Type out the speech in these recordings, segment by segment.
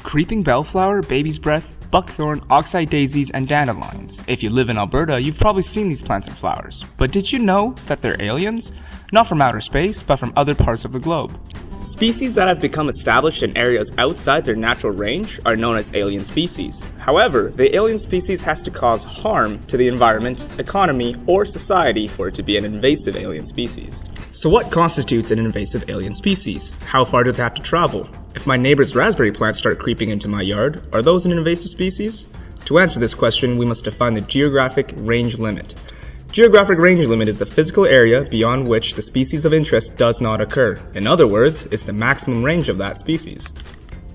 creeping bellflower, baby's breath, buckthorn, oxeye daisies, and dandelions. If you live in Alberta, you've probably seen these plants and flowers. But did you know that they're aliens? Not from outer space, but from other parts of the globe. Species that have become established in areas outside their natural range are known as alien species. However, the alien species has to cause harm to the environment, economy, or society for it to be an invasive alien species. So what constitutes an invasive alien species? How far do they have to travel? If my neighbor's raspberry plants start creeping into my yard, are those an invasive species? To answer this question, we must define the geographic range limit. Geographic range limit is the physical area beyond which the species of interest does not occur. In other words, it's the maximum range of that species.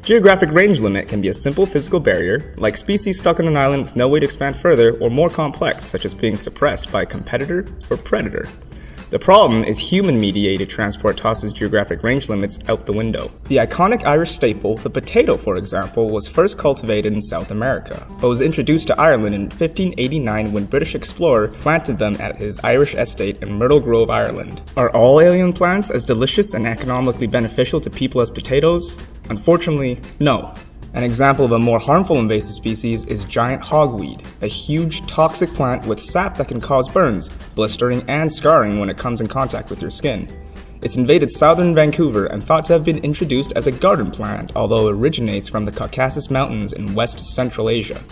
Geographic range limit can be a simple physical barrier, like species stuck on an island with no way to expand further, or more complex, such as being suppressed by a competitor or predator. The problem is human-mediated transport tosses geographic range limits out the window. The iconic Irish staple, the potato for example, was first cultivated in South America, but was introduced to Ireland in 1589 when British explorer planted them at his Irish estate in Myrtle Grove, Ireland. Are all alien plants as delicious and economically beneficial to people as potatoes? Unfortunately, no. An example of a more harmful invasive species is giant hogweed, a huge toxic plant with sap that can cause burns, blistering, and scarring when it comes in contact with your skin. It's invaded southern Vancouver and thought to have been introduced as a garden plant, although it originates from the Caucasus Mountains in West Central Asia.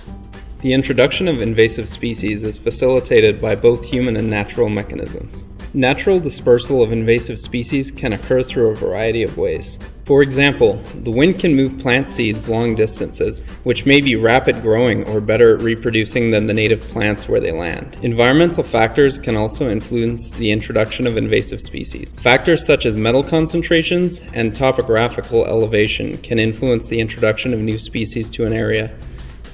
The introduction of invasive species is facilitated by both human and natural mechanisms. Natural dispersal of invasive species can occur through a variety of ways. For example, the wind can move plant seeds long distances, which may be rapid growing or better at reproducing than the native plants where they land. Environmental factors can also influence the introduction of invasive species. Factors such as metal concentrations and topographical elevation can influence the introduction of new species to an area.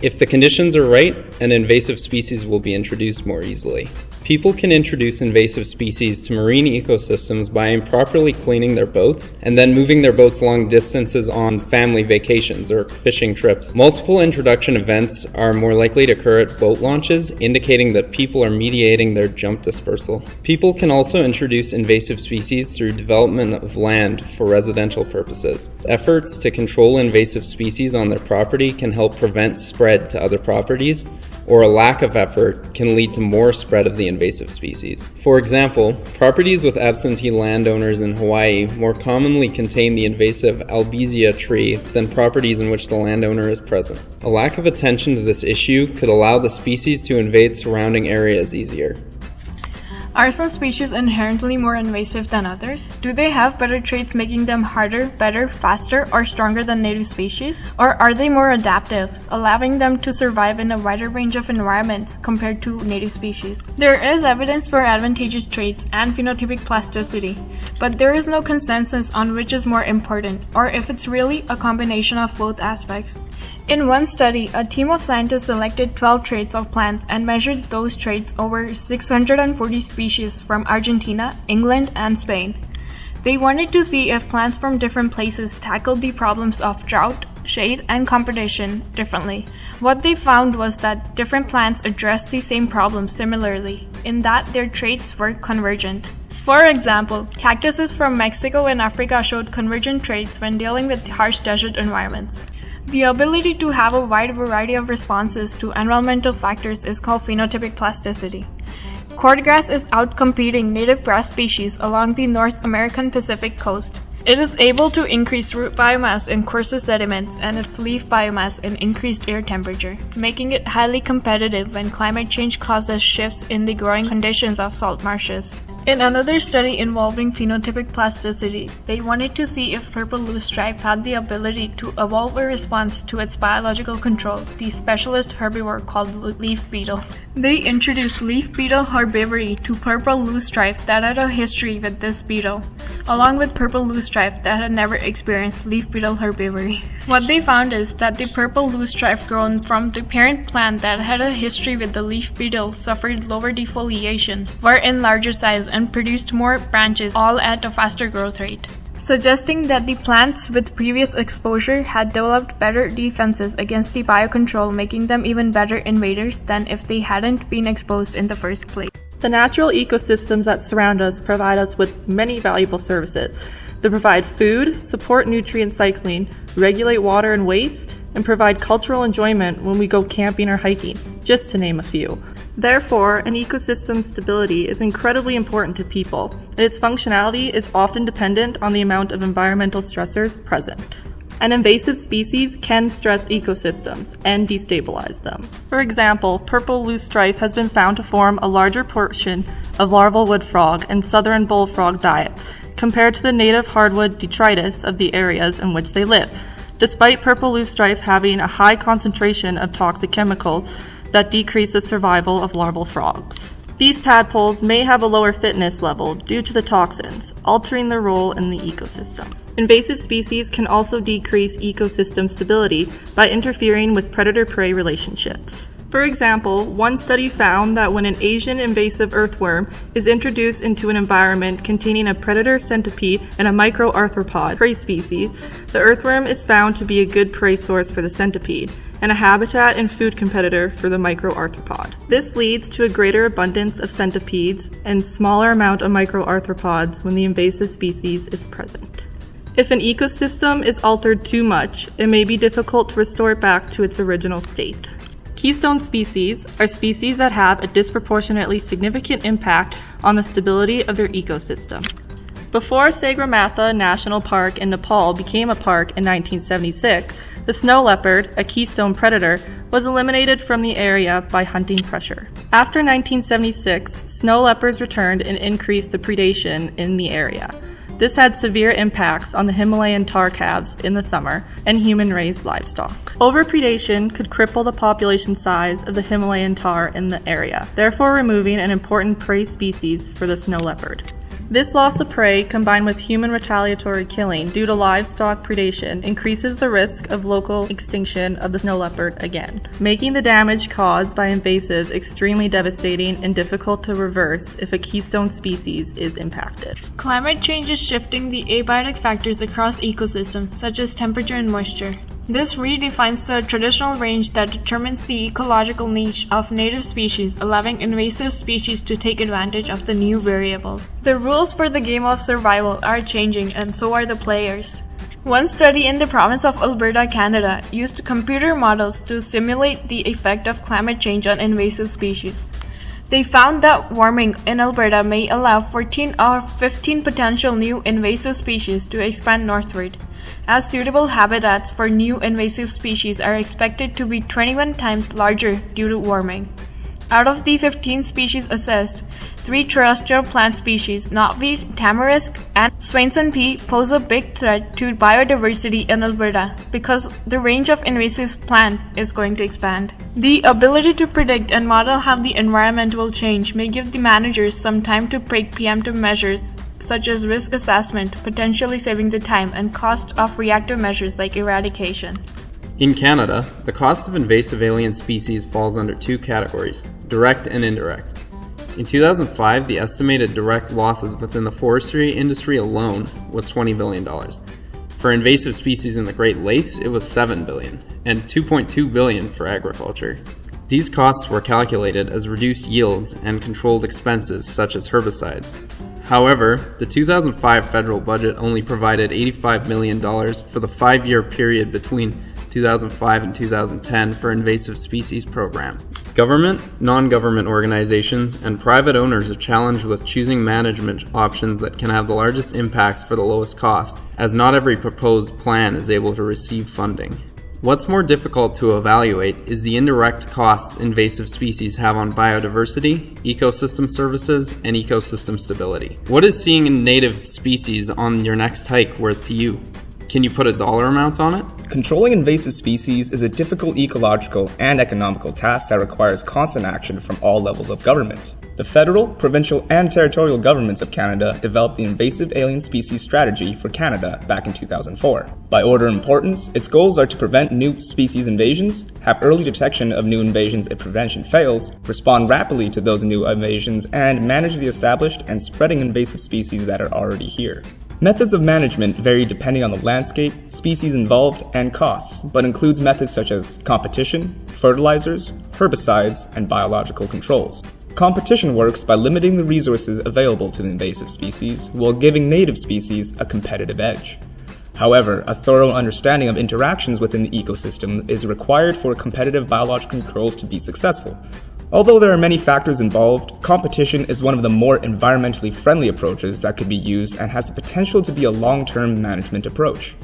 If the conditions are right, an invasive species will be introduced more easily. People can introduce invasive species to marine ecosystems by improperly cleaning their boats and then moving their boats long distances on family vacations or fishing trips. Multiple introduction events are more likely to occur at boat launches, indicating that people are mediating their jump dispersal. People can also introduce invasive species through development of land for residential purposes. Efforts to control invasive species on their property can help prevent spread to other properties, or a lack of effort can lead to more spread of the invasive species. For example, properties with absentee landowners in Hawaii more commonly contain the invasive albizia tree than properties in which the landowner is present. A lack of attention to this issue could allow the species to invade surrounding areas easier. Are some species inherently more invasive than others? Do they have better traits making them harder, better, faster, or stronger than native species? Or are they more adaptive, allowing them to survive in a wider range of environments compared to native species? There is evidence for advantageous traits and phenotypic plasticity, but there is no consensus on which is more important, or if it's really a combination of both aspects. In one study, a team of scientists selected 12 traits of plants and measured those traits over 640 species from Argentina, England, and Spain. They wanted to see if plants from different places tackled the problems of drought, shade, and competition differently. What they found was that different plants addressed the same problem similarly, in that their traits were convergent. For example, cactuses from Mexico and Africa showed convergent traits when dealing with harsh desert environments. The ability to have a wide variety of responses to environmental factors is called phenotypic plasticity. Cordgrass is outcompeting native grass species along the North American Pacific coast. It is able to increase root biomass in coarser sediments and its leaf biomass in increased air temperature, making it highly competitive when climate change causes shifts in the growing conditions of salt marshes. In another study involving phenotypic plasticity, they wanted to see if purple loosestrife had the ability to evolve a response to its biological control, the specialist herbivore called leaf beetle. They introduced leaf beetle herbivory to purple loosestrife that had a history with this beetle, along with purple loosestrife that had never experienced leaf beetle herbivory. What they found is that the purple loosestrife grown from the parent plant that had a history with the leaf beetle suffered lower defoliation, were in larger size, and produced more branches, all at a faster growth rate, suggesting that the plants with previous exposure had developed better defenses against the biocontrol, making them even better invaders than if they hadn't been exposed in the first place. The natural ecosystems that surround us provide us with many valuable services. They provide food, support nutrient cycling, regulate water and waste, and provide cultural enjoyment when we go camping or hiking, just to name a few. Therefore, an ecosystem's stability is incredibly important to people, and its functionality is often dependent on the amount of environmental stressors present. An invasive species can stress ecosystems and destabilize them. For example, purple loosestrife has been found to form a larger portion of larval wood frog and southern bullfrog diets compared to the native hardwood detritus of the areas in which they live, despite purple loosestrife having a high concentration of toxic chemicals that decrease the survival of larval frogs. These tadpoles may have a lower fitness level due to the toxins, altering their role in the ecosystem. Invasive species can also decrease ecosystem stability by interfering with predator-prey relationships. For example, one study found that when an Asian invasive earthworm is introduced into an environment containing a predator centipede and a microarthropod prey species, the earthworm is found to be a good prey source for the centipede and a habitat and food competitor for the microarthropod. This leads to a greater abundance of centipedes and smaller amount of microarthropods when the invasive species is present. If an ecosystem is altered too much, it may be difficult to restore it back to its original state. Keystone species are species that have a disproportionately significant impact on the stability of their ecosystem. Before Sagarmatha National Park in Nepal became a park in 1976, the snow leopard, a keystone predator, was eliminated from the area by hunting pressure. After 1976, snow leopards returned and increased the predation in the area. This had severe impacts on the Himalayan tar calves in the summer and human-raised livestock. Overpredation could cripple the population size of the Himalayan tar in the area, therefore removing an important prey species for the snow leopard. This loss of prey, combined with human retaliatory killing due to livestock predation, increases the risk of local extinction of the snow leopard again, making the damage caused by invasives extremely devastating and difficult to reverse if a keystone species is impacted. Climate change is shifting the abiotic factors across ecosystems, such as temperature and moisture. This redefines the traditional range that determines the ecological niche of native species, allowing invasive species to take advantage of the new variables. The rules for the game of survival are changing, and so are the players. One study in the province of Alberta, Canada, used computer models to simulate the effect of climate change on invasive species. They found that warming in Alberta may allow 14 or 15 potential new invasive species to expand northward, as suitable habitats for new invasive species are expected to be 21 times larger due to warming. Out of the 15 species assessed, 3 terrestrial plant species, knotweed, tamarisk, and Swainson pea, pose a big threat to biodiversity in Alberta because the range of invasive plant is going to expand. The ability to predict and model how the environment will change may give the managers some time to take preemptive measures such as risk assessment, potentially saving the time and cost of reactive measures like eradication. In Canada, the cost of invasive alien species falls under 2 categories, direct and indirect. In 2005, the estimated direct losses within the forestry industry alone was $20 billion. For invasive species in the Great Lakes, it was $7 billion, and $2.2 billion for agriculture. These costs were calculated as reduced yields and controlled expenses such as herbicides. However, the 2005 federal budget only provided $85 million for the 5-year period between 2005 and 2010 for invasive species program. Government, non-government organizations, and private owners are challenged with choosing management options that can have the largest impacts for the lowest cost, as not every proposed plan is able to receive funding. What's more difficult to evaluate is the indirect costs invasive species have on biodiversity, ecosystem services, and ecosystem stability. What is seeing a native species on your next hike worth to you? Can you put a dollar amount on it? Controlling invasive species is a difficult ecological and economical task that requires constant action from all levels of government. The federal, provincial, and territorial governments of Canada developed the Invasive Alien Species Strategy for Canada back in 2004. By order of importance, its goals are to prevent new species invasions, have early detection of new invasions if prevention fails, respond rapidly to those new invasions, and manage the established and spreading invasive species that are already here. Methods of management vary depending on the landscape, species involved, and costs, but includes methods such as competition, fertilizers, herbicides, and biological controls. Competition works by limiting the resources available to the invasive species while giving native species a competitive edge. However, a thorough understanding of interactions within the ecosystem is required for competitive biological controls to be successful. Although there are many factors involved, competition is one of the more environmentally friendly approaches that could be used and has the potential to be a long-term management approach.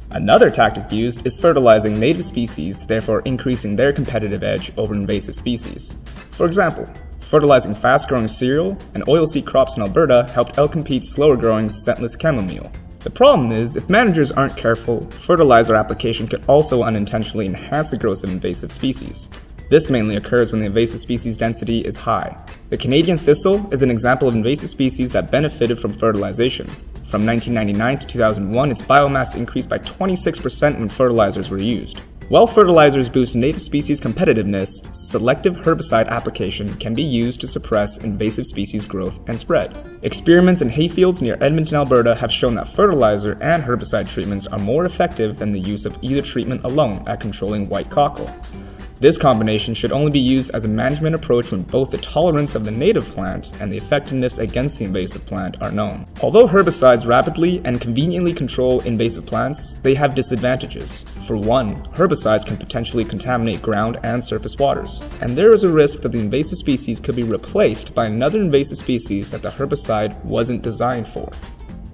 Another tactic used is fertilizing native species, therefore increasing their competitive edge over invasive species. For example, fertilizing fast-growing cereal and oilseed crops in Alberta helped outcompete slower-growing scentless chamomile. The problem is, if managers aren't careful, fertilizer application could also unintentionally enhance the growth of invasive species. This mainly occurs when the invasive species density is high. The Canadian thistle is an example of invasive species that benefited from fertilization. From 1999 to 2001, its biomass increased by 26% when fertilizers were used. While fertilizers boost native species competitiveness, selective herbicide application can be used to suppress invasive species growth and spread. Experiments in hayfields near Edmonton, Alberta have shown that fertilizer and herbicide treatments are more effective than the use of either treatment alone at controlling white cockle. This combination should only be used as a management approach when both the tolerance of the native plant and the effectiveness against the invasive plant are known. Although herbicides rapidly and conveniently control invasive plants, they have disadvantages. For one, herbicides can potentially contaminate ground and surface waters, and there is a risk that the invasive species could be replaced by another invasive species that the herbicide wasn't designed for.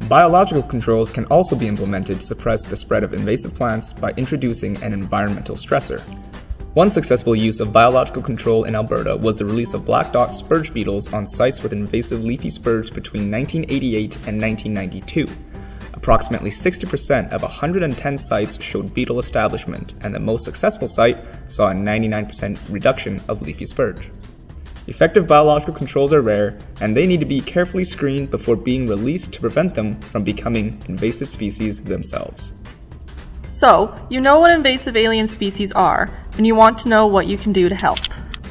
Biological controls can also be implemented to suppress the spread of invasive plants by introducing an environmental stressor. One successful use of biological control in Alberta was the release of black dot spurge beetles on sites with invasive leafy spurge between 1988 and 1992. Approximately 60% of 110 sites showed beetle establishment, and the most successful site saw a 99% reduction of leafy spurge. Effective biological controls are rare, and they need to be carefully screened before being released to prevent them from becoming invasive species themselves. So, you know what invasive alien species are, and you want to know what you can do to help.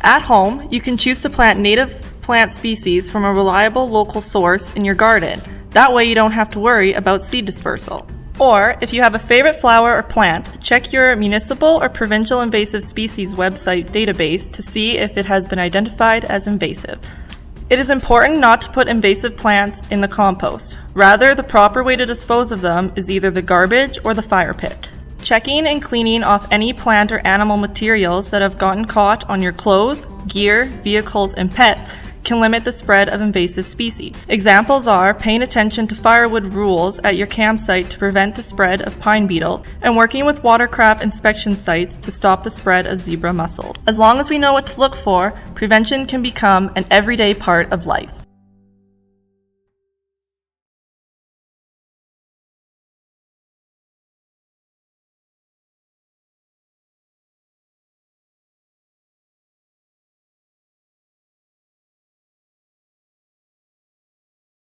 At home, you can choose to plant native plant species from a reliable local source in your garden. That way you don't have to worry about seed dispersal. Or, if you have a favorite flower or plant, check your municipal or provincial invasive species website database to see if it has been identified as invasive. It is important not to put invasive plants in the compost. Rather, the proper way to dispose of them is either the garbage or the fire pit. Checking and cleaning off any plant or animal materials that have gotten caught on your clothes, gear, vehicles, and pets can limit the spread of invasive species. Examples are paying attention to firewood rules at your campsite to prevent the spread of pine beetle, and working with watercraft inspection sites to stop the spread of zebra mussel. As long as we know what to look for, prevention can become an everyday part of life.